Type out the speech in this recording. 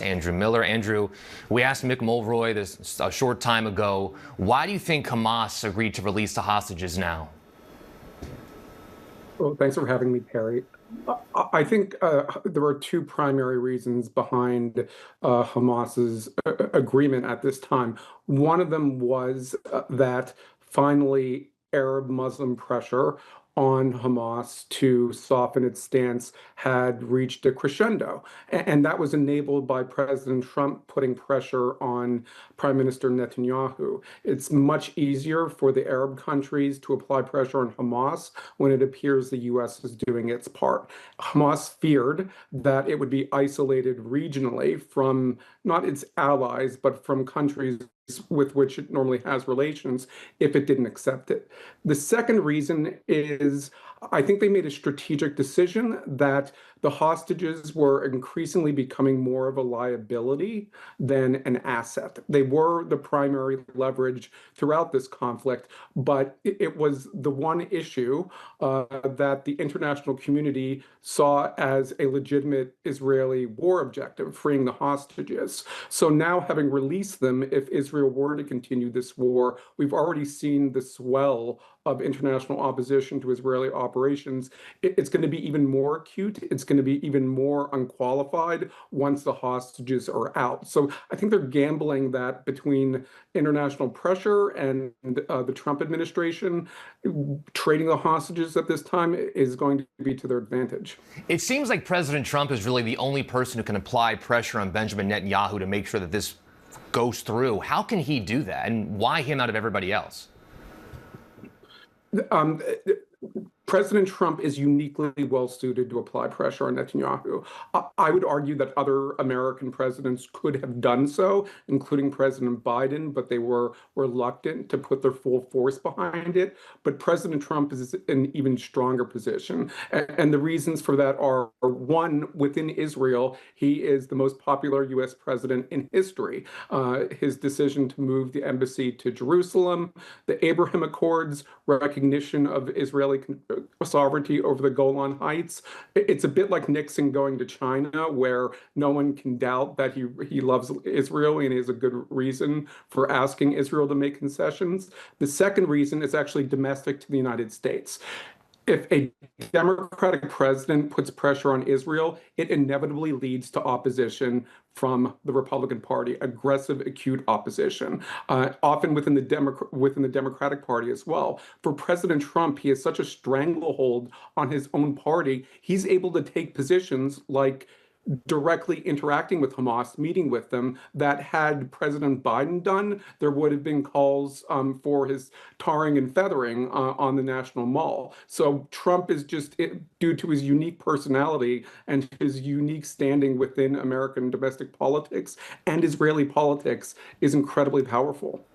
Andrew Miller. Andrew, we asked Mick Mulroy this a short time ago, why do you think Hamas agreed to release the hostages now? Well, thanks for having me, Perry. I think there are two primary reasons behind Hamas's agreement at this time. One of them was that finally Arab Muslim pressure on Hamas to soften its stance had reached a crescendo. And that was enabled by President Trump putting pressure on Prime Minister Netanyahu. It's much easier for the Arab countries to apply pressure on Hamas when it appears the U.S. is doing its part. Hamas feared that it would be isolated regionally from not its allies, but from countries with which it normally has relations if it didn't accept it. The second reason is I think they made a strategic decision that the hostages were increasingly becoming more of a liability than an asset. They were the primary leverage throughout this conflict, but it was the one issue that the international community saw as a legitimate Israeli war objective, freeing the hostages. So now, having released them, if Israel were to continue this war, we've already seen the swell of international opposition to Israeli operations. It's going to be even more acute. It's going to be even more unqualified once the hostages are out. So I think they're gambling that between international pressure and the Trump administration, trading the hostages at this time is going to be to their advantage. It seems like President Trump is really the only person who can apply pressure on Benjamin Netanyahu to make sure that this goes through. How can he do that? And why him out of everybody else? President Trump is uniquely well suited to apply pressure on Netanyahu. I would argue that other American presidents could have done so, including President Biden, but they were reluctant to put their full force behind it. But President Trump is in an even stronger position. And the reasons for that are, one, within Israel, he is the most popular U.S. president in history. His decision to move the embassy to Jerusalem, the Abraham Accords, recognition of Israeli sovereignty over the Golan Heights. It's a bit like Nixon going to China, where no one can doubt that he loves Israel and is a good reason for asking Israel to make concessions. The second reason is actually domestic to the United States. If a Democratic president puts pressure on Israel, it inevitably leads to opposition from the Republican Party, aggressive, acute opposition, often within the Democratic Party as well. For President Trump, he has such a stranglehold on his own party. He's able to take positions like directly interacting with Hamas, meeting with them, that had President Biden done, there would have been calls for his tarring and feathering on the National Mall. So Trump is just, due to his unique personality and his unique standing within American domestic politics and Israeli politics, is incredibly powerful.